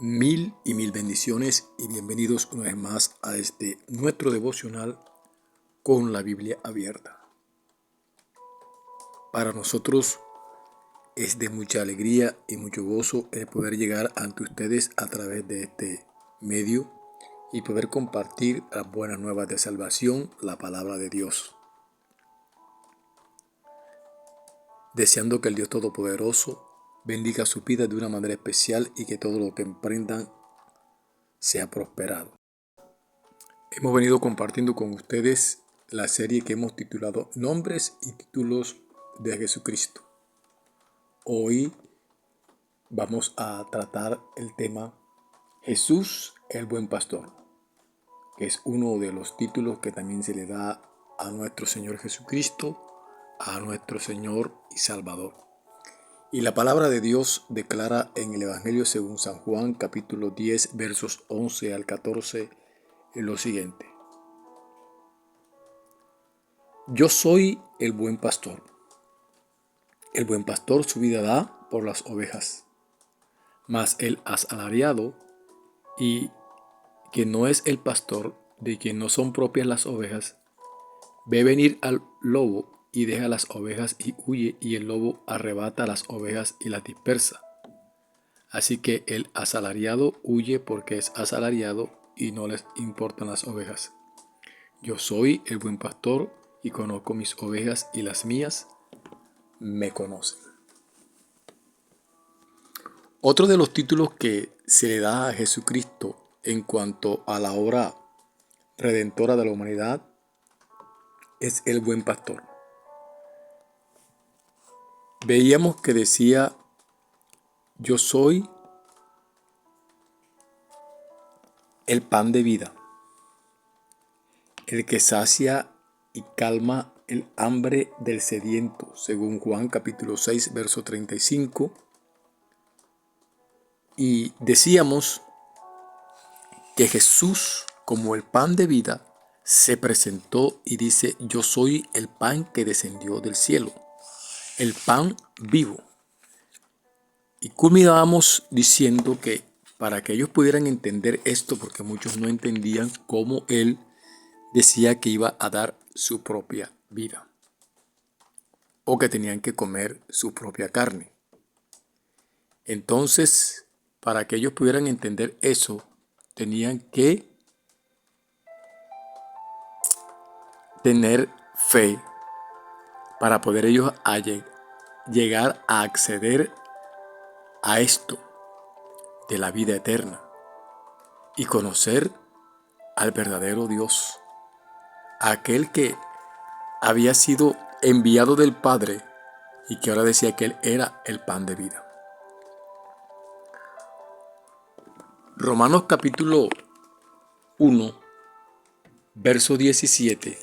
Mil y mil bendiciones y bienvenidos una vez más a nuestro devocional con la Biblia abierta. Para nosotros es de mucha alegría y mucho gozo el poder llegar ante ustedes a través de este medio y poder compartir las buenas nuevas de salvación, la palabra de Dios. Deseando que el Dios Todopoderoso bendiga su vida de una manera especial y que todo lo que emprendan sea prosperado. Hemos venido compartiendo con ustedes la serie que hemos titulado Nombres y Títulos de Jesucristo. Hoy vamos a tratar el tema Jesús el Buen Pastor, que es uno de los títulos que también se le da a nuestro Señor Jesucristo, a nuestro Señor y Salvador. Y la palabra de Dios declara en el Evangelio según San Juan, capítulo 10, versos 11 al 14, lo siguiente. Yo soy el buen pastor. El buen pastor su vida da por las ovejas. Mas el asalariado, y que no es el pastor, de quien no son propias las ovejas, ve venir al lobo y deja las ovejas y huye, y el lobo arrebata las ovejas y las dispersa. Así que el asalariado huye porque es asalariado y no les importan las ovejas. Yo soy el buen pastor y conozco mis ovejas y las mías me conocen. Otro de los títulos que se le da a Jesucristo en cuanto a la obra redentora de la humanidad es el buen pastor. Veíamos que decía, yo soy el pan de vida, el que sacia y calma el hambre del sediento, según Juan capítulo 6, verso 35. Y decíamos que Jesús, como el pan de vida, se presentó y dice, yo soy el pan que descendió del cielo, el pan vivo. Y culminábamos diciendo que para que ellos pudieran entender esto, porque muchos no entendían cómo Él decía que iba a dar su propia vida, o que tenían que comer su propia carne. Entonces, para que ellos pudieran entender eso, tenían que tener fe para poder ellos llegar a acceder a esto de la vida eterna y conocer al verdadero Dios, aquel que había sido enviado del Padre y que ahora decía que Él era el pan de vida. Romanos capítulo 1, verso 17,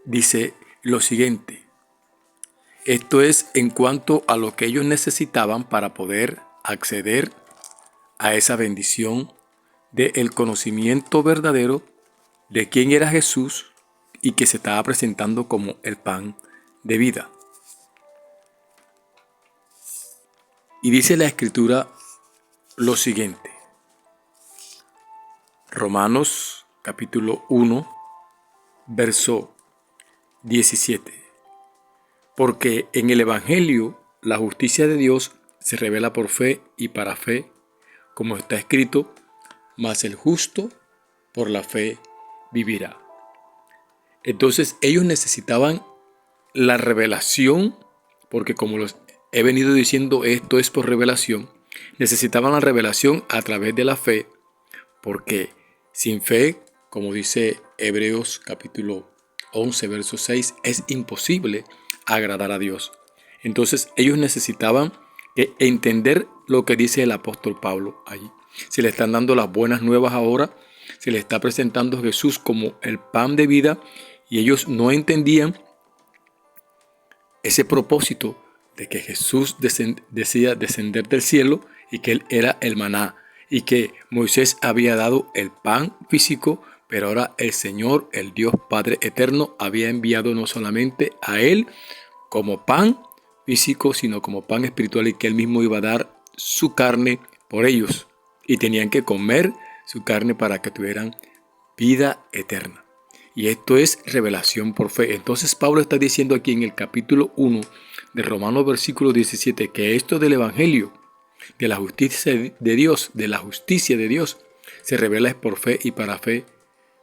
dice lo siguiente. Esto es en cuanto a lo que ellos necesitaban para poder acceder a esa bendición del conocimiento verdadero de quién era Jesús y que se estaba presentando como el pan de vida. Y dice la Escritura lo siguiente. Romanos capítulo 1, verso 17. Porque en el Evangelio la justicia de Dios se revela por fe y para fe, como está escrito, mas el justo por la fe vivirá. Entonces ellos necesitaban la revelación, porque como los he venido diciendo, esto es por revelación, necesitaban la revelación a través de la fe, porque sin fe, como dice Hebreos capítulo 11, verso 6, es imposible agradar a Dios. Entonces ellos necesitaban entender lo que dice el apóstol Pablo allí. Se le están dando las buenas nuevas ahora, se le está presentando Jesús como el pan de vida y ellos no entendían ese propósito de que Jesús decía descender del cielo y que Él era el maná y que Moisés había dado el pan físico, pero ahora el Señor, el Dios Padre eterno, había enviado no solamente a Él como pan físico, sino como pan espiritual y que Él mismo iba a dar su carne por ellos. y tenían que comer su carne para que tuvieran vida eterna. Y esto es revelación por fe. Entonces Pablo está diciendo aquí en el capítulo 1 de Romanos versículo 17 que esto del evangelio, de la justicia de Dios, se revela es por fe y para fe,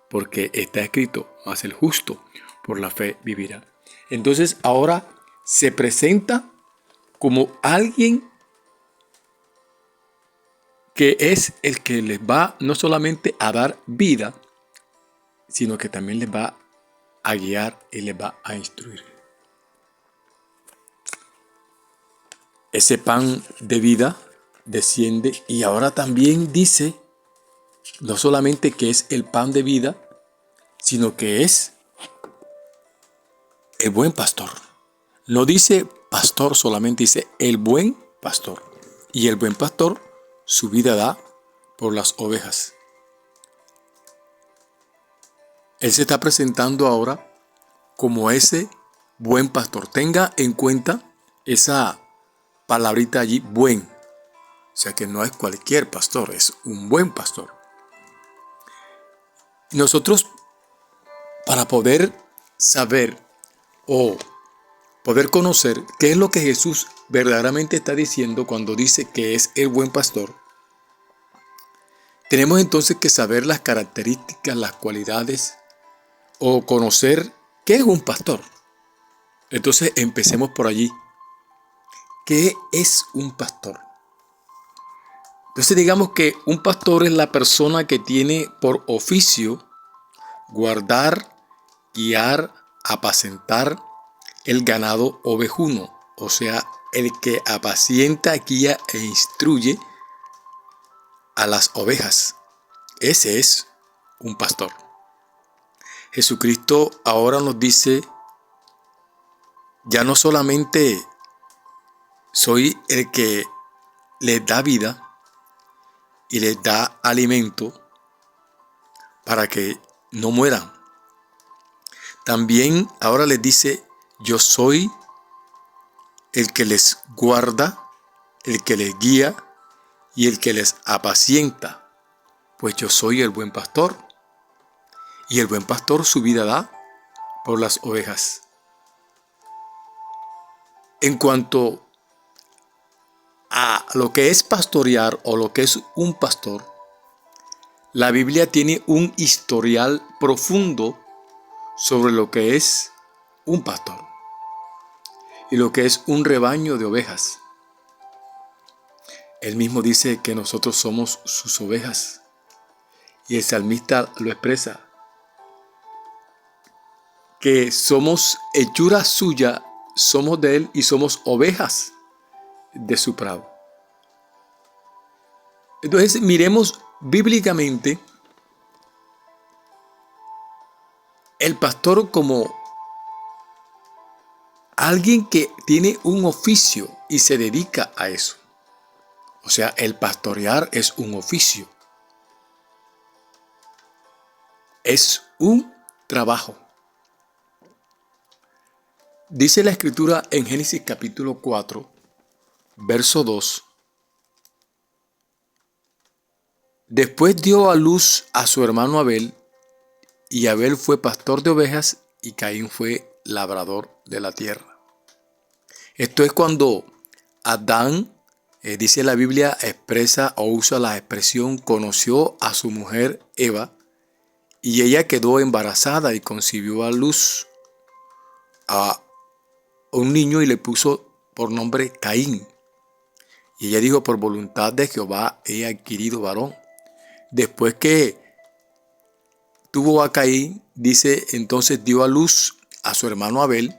porque está escrito, mas el justo por la fe vivirá. Entonces ahora se presenta como alguien que es el que les va no solamente a dar vida, sino que también les va a guiar y les va a instruir. Ese pan de vida desciende y ahora también dice no solamente que es el pan de vida, sino que es el buen pastor. No dice pastor solamente, dice el buen pastor. Y el buen pastor su vida da por las ovejas. Él se está presentando ahora como ese buen pastor. Tenga en cuenta esa palabrita allí, buen. O sea que no es cualquier pastor, es un buen pastor. Nosotros, para poder saber o poder conocer qué es lo que Jesús verdaderamente está diciendo cuando dice que es el buen pastor, tenemos entonces que saber las características, las cualidades o conocer qué es un pastor. Entonces empecemos por allí. ¿Qué es un pastor? Entonces digamos que un pastor es la persona que tiene por oficio guardar, guiar, apacentar el ganado ovejuno, o sea, el que apacienta, guía e instruye a las ovejas. Ese es un pastor. Jesucristo ahora nos dice, ya no solamente soy el que les da vida y les da alimento para que no mueran. También ahora les dice, yo soy el que les guarda, el que les guía y el que les apacienta, pues yo soy el buen pastor. Y el buen pastor su vida da por las ovejas. En cuanto a lo que es pastorear o lo que es un pastor, la Biblia tiene un historial profundo sobre lo que es un pastor y lo que es un rebaño de ovejas. Él mismo dice que nosotros somos sus ovejas y el salmista lo expresa, que somos hechura suya, somos de él y somos ovejas de su prado. Entonces miremos bíblicamente el pastor como alguien que tiene un oficio y se dedica a eso. O sea, el pastorear es un oficio. Es un trabajo. Dice la Escritura en Génesis capítulo 4, verso 2. Después dio a luz a su hermano Abel, y Abel fue pastor de ovejas y Caín fue labrador de la tierra. Esto es cuando Adán, dice la Biblia, expresa o usa la expresión conoció a su mujer Eva y ella quedó embarazada y concibió a luz a un niño y le puso por nombre Caín. Y ella dijo, por voluntad de Jehová he adquirido varón. Después que tuvo a Caín, dice, entonces dio a luz a su hermano Abel,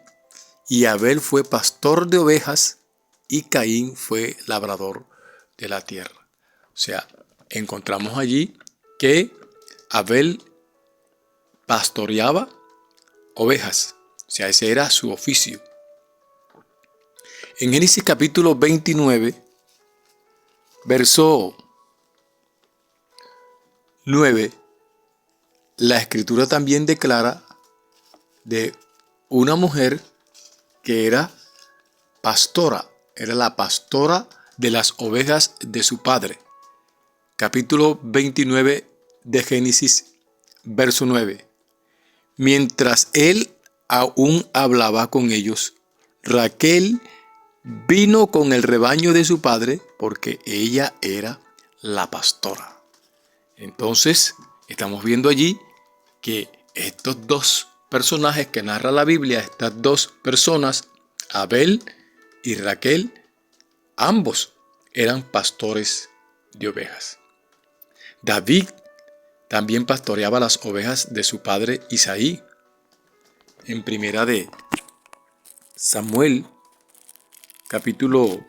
y Abel fue pastor de ovejas y Caín fue labrador de la tierra. O sea, encontramos allí que Abel pastoreaba ovejas. O sea, ese era su oficio. En Génesis capítulo 29, verso 9, la Escritura también declara de una mujer que era pastora, era la pastora de las ovejas de su padre. capítulo 29 de Génesis, verso 9. Mientras él aún hablaba con ellos, Raquel vino con el rebaño de su padre porque ella era la pastora. Entonces, estamos viendo allí que estos dos personajes que narra la Biblia, estas dos personas, Abel y Raquel, ambos eran pastores de ovejas. David también pastoreaba las ovejas de su padre Isaí. En primera de Samuel, capítulo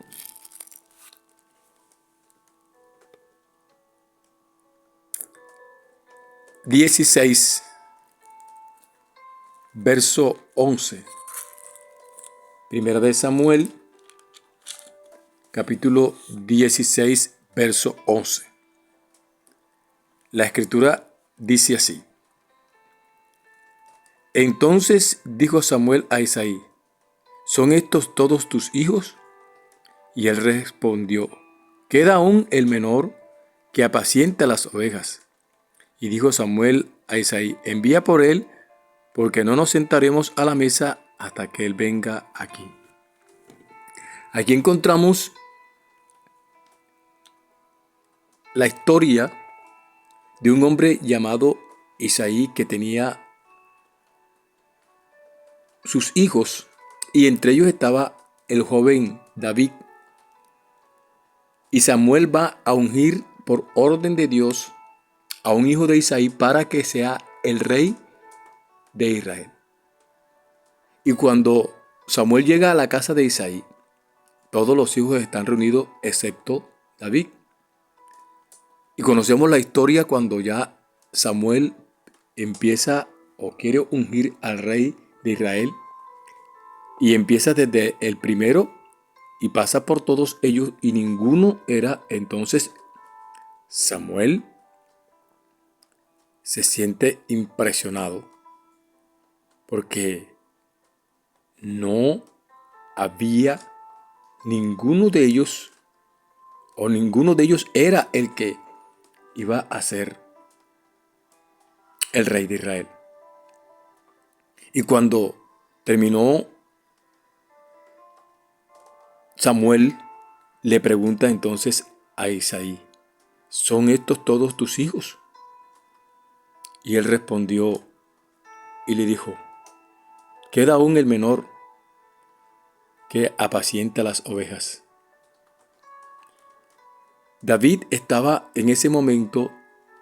16, verso 11. Primera de Samuel, capítulo 16, verso 11. La escritura dice así: Entonces dijo Samuel a Isaí: ¿Son estos todos tus hijos? Y él respondió: Queda aún el menor que apacienta las ovejas. Y dijo Samuel a Isaí: Envía por él, porque no nos sentaremos a la mesa hasta que él venga aquí. Aquí encontramos la historia de un hombre llamado Isaí que tenía sus hijos, y entre ellos estaba el joven David. Y Samuel va a ungir por orden de Dios a un hijo de Isaí para que sea el rey de Israel. Y cuando Samuel llega a la casa de Isaí, todos los hijos están reunidos excepto David. Y conocemos la historia cuando ya Samuel empieza o quiere ungir al rey de Israel, y empieza desde el primero y pasa por todos ellos y ninguno era. Entonces Samuel se siente impresionado porque no había ninguno de ellos, o ninguno de ellos era el que iba a ser el rey de Israel. Y cuando terminó, Samuel le pregunta entonces a Isaí: ¿Son estos todos tus hijos? Y él respondió y le dijo: Queda aún el menor que apacienta las ovejas. David estaba en ese momento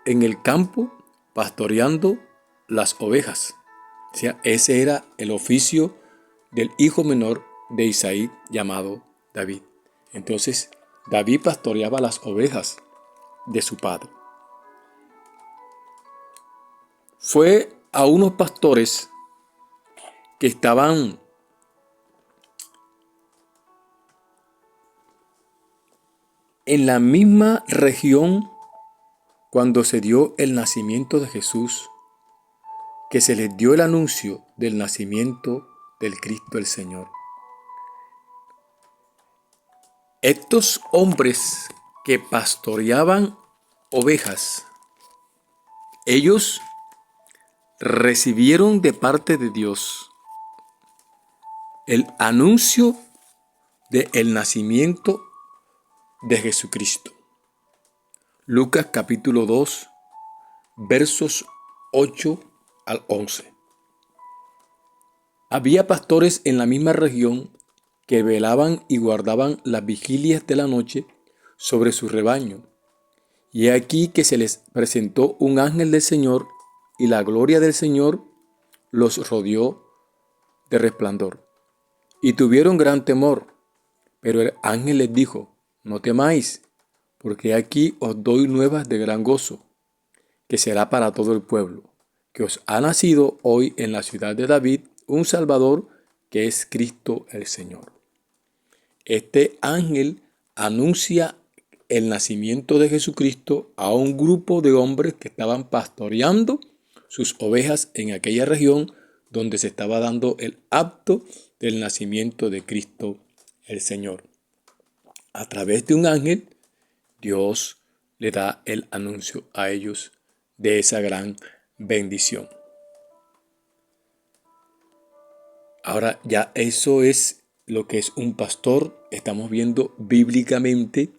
en el campo pastoreando las ovejas. O sea, ese era el oficio del hijo menor de Isaí llamado David. Entonces, David pastoreaba las ovejas de su padre. Fue a unos pastores que estaban en la misma región cuando se dio el nacimiento de Jesús, que se les dio el anuncio del nacimiento del Cristo el Señor. Estos hombres que pastoreaban ovejas, ellos recibieron de parte de Dios el anuncio del nacimiento de Jesucristo. Lucas capítulo 2, versos 8 al 11. Había pastores en la misma región que velaban y guardaban las vigilias de la noche sobre su rebaño. Y he aquí que se les presentó un ángel del Señor, y la gloria del Señor los rodeó de resplandor. Y tuvieron gran temor. Pero el ángel les dijo: No temáis, porque aquí os doy nuevas de gran gozo, que será para todo el pueblo, que os ha nacido hoy en la ciudad de David un Salvador, que es Cristo el Señor. Este ángel anuncia el nacimiento de Jesucristo a un grupo de hombres que estaban pastoreando sus ovejas en aquella región donde se estaba dando el acto del nacimiento de Cristo el Señor. A través de un ángel, Dios le da el anuncio a ellos de esa gran bendición. Ahora ya eso es lo que es un pastor. Estamos viendo bíblicamente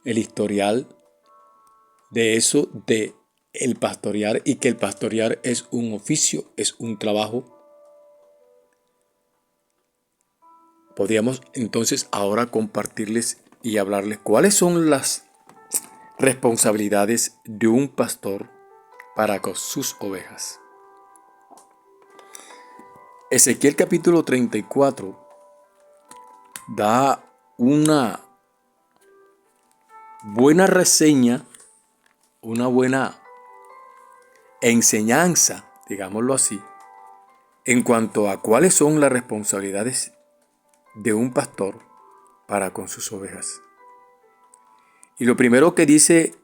el historial de eso, de el pastorear, y que el pastorear es un oficio, es un trabajo. Podríamos entonces ahora compartirles y hablarles cuáles son las responsabilidades de un pastor para con sus ovejas. Ezequiel capítulo 34 da una buena reseña, una buena enseñanza, digámoslo así, en cuanto a cuáles son las responsabilidades de un pastor para con sus ovejas. Y lo primero que dice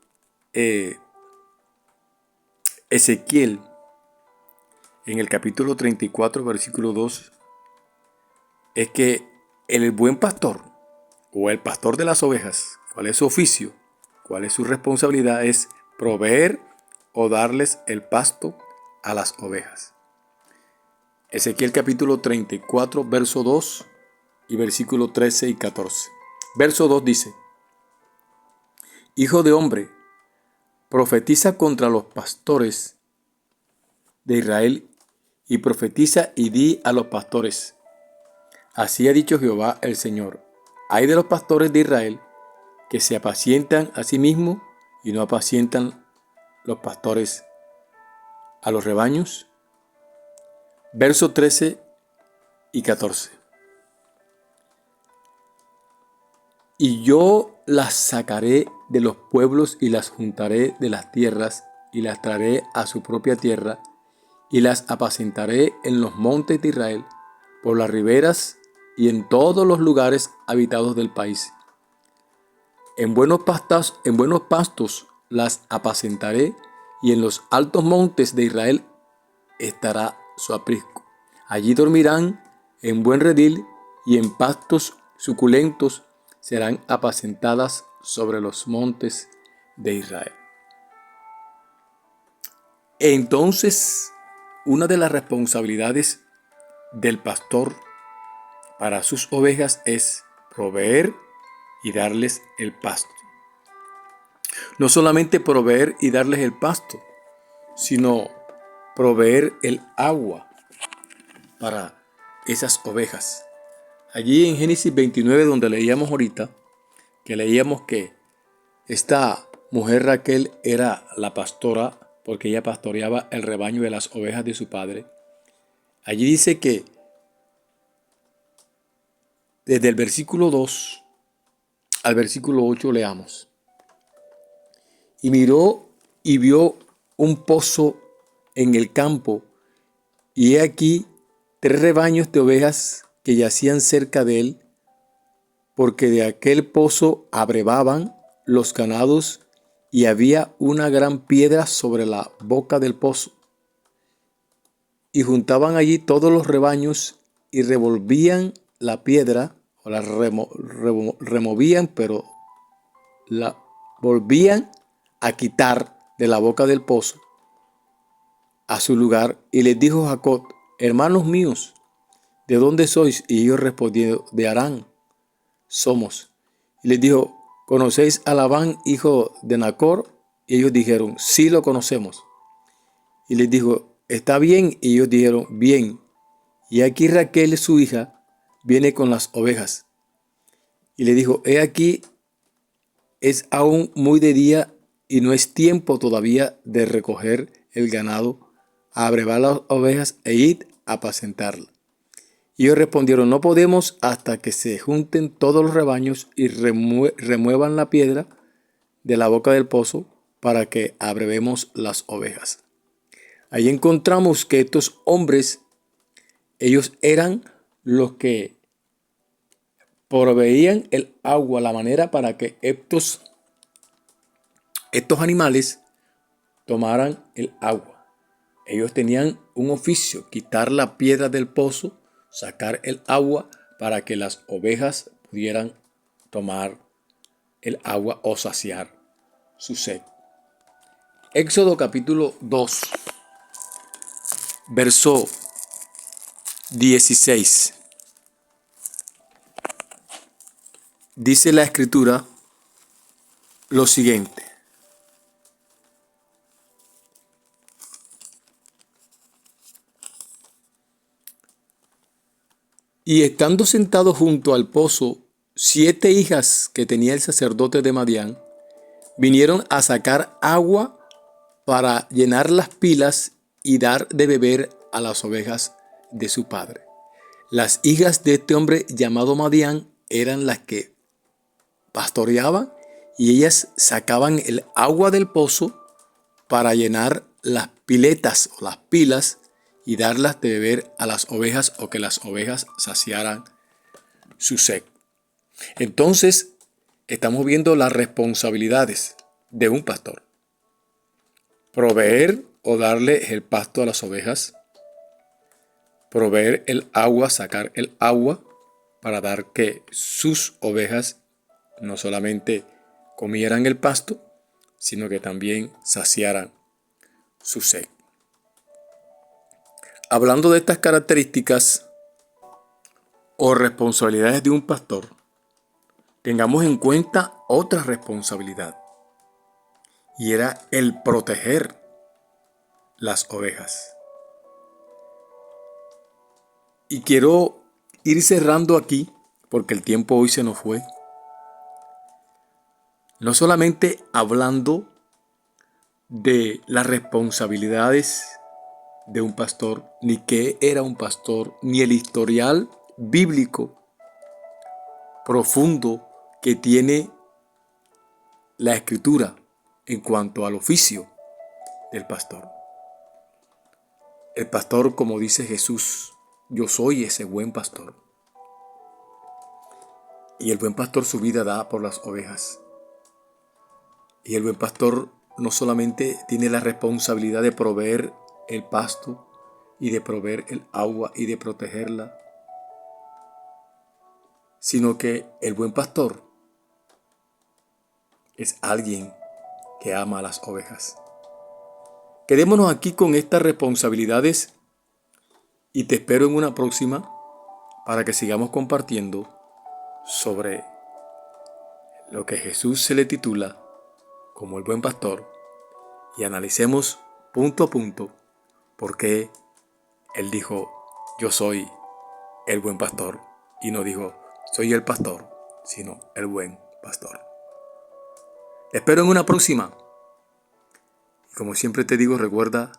Ezequiel en el capítulo 34, versículo 2, es que el buen pastor o el pastor de las ovejas, ¿cuál es su oficio? ¿Cuál es su responsabilidad? Es proveer o darles el pasto a las ovejas. Ezequiel capítulo 34, verso 2 y versículo 13 y 14. Verso 2 dice: Hijo de hombre, profetiza contra los pastores de Israel y profetiza y di a los pastores: Así ha dicho Jehová el Señor: Ay de los pastores de Israel, que se apacientan a sí mismos y no apacientan los pastores a los rebaños. Verso 13 y 14. Y yo las sacaré de los pueblos y las juntaré de las tierras y las traeré a su propia tierra y las apacentaré en los montes de Israel, por las riberas y en todos los lugares habitados del país. En buenos pastos las apacentaré, y en los altos montes de Israel estará su aprisco. Allí dormirán en buen redil, y en pastos suculentos serán apacentadas sobre los montes de Israel. Entonces, una de las responsabilidades del pastor para sus ovejas es proveer y darles el pasto. No solamente proveer y darles el pasto, sino proveer el agua para esas ovejas. Allí en Génesis 29, donde leíamos ahorita, que leíamos que esta mujer Raquel era la pastora porque ella pastoreaba el rebaño de las ovejas de su padre. Allí dice que desde el versículo 2 al versículo 8 leamos: Y miró y vio un pozo en el campo, y he aquí 3 rebaños de ovejas que yacían cerca de él, porque de aquel pozo abrevaban los ganados, y había una gran piedra sobre la boca del pozo. Y juntaban allí todos los rebaños y revolvían la piedra, o la removían, pero la volvían a quitar de la boca del pozo a su lugar. Y les dijo Jacob: Hermanos míos, ¿de dónde sois? Y ellos respondieron: de Harán somos. Y les dijo: ¿Conocéis a Labán, hijo de Nacor? Y ellos dijeron: sí, lo conocemos. Y les dijo: ¿está bien? Y ellos dijeron: bien. Y aquí Raquel, su hija, viene con las ovejas. Y le dijo: he aquí, es aún muy de día y no es tiempo todavía de recoger el ganado, a abrevar las ovejas e ir a apacentarla. Y ellos respondieron: no podemos hasta que se junten todos los rebaños y remuevan la piedra de la boca del pozo para que abrevemos las ovejas. Ahí encontramos que estos hombres, ellos eran los que proveían el agua, la manera para que estos animales tomaran el agua. Ellos tenían un oficio: quitar la piedra del pozo, sacar el agua para que las ovejas pudieran tomar el agua o saciar su sed. Éxodo capítulo 2, verso 16. Dice la escritura lo siguiente. Y estando sentado junto al pozo, 7 hijas que tenía el sacerdote de Madián vinieron a sacar agua para llenar las pilas y dar de beber a las ovejas de su padre. Las hijas de este hombre llamado Madián eran las que pastoreaban y ellas sacaban el agua del pozo para llenar las piletas o las pilas y darlas de beber a las ovejas o que las ovejas saciaran su sed. Entonces, estamos viendo las responsabilidades de un pastor. Proveer o darle el pasto a las ovejas. Proveer el agua, sacar el agua para dar que sus ovejas no solamente comieran el pasto, sino que también saciaran su sed. Hablando de estas características o responsabilidades de un pastor, tengamos en cuenta otra responsabilidad, y era el proteger las ovejas. Y quiero ir cerrando aquí, porque el tiempo hoy se nos fue, no solamente hablando de las responsabilidades de un pastor, ni qué era un pastor, ni el historial bíblico profundo que tiene la escritura en cuanto al oficio del pastor. El pastor, como dice Jesús, yo soy ese buen pastor. Y el buen pastor su vida da por las ovejas. Y el buen pastor no solamente tiene la responsabilidad de proveer el pasto y de proveer el agua y de protegerla, sino que el buen pastor es alguien que ama a las ovejas. Quedémonos aquí con estas responsabilidades y te espero en una próxima para que sigamos compartiendo sobre lo que Jesús se le titula como el buen pastor y analicemos punto a punto por qué Él dijo, yo soy el buen pastor, y no dijo, soy el pastor, sino el buen pastor. Te espero en una próxima. Y como siempre te digo, recuerda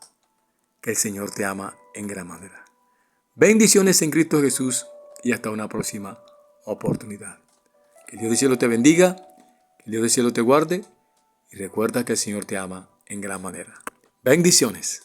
que el Señor te ama en gran manera. Bendiciones en Cristo Jesús y hasta una próxima oportunidad. Que Dios del cielo te bendiga, que Dios del cielo te guarde y recuerda que el Señor te ama en gran manera. Bendiciones.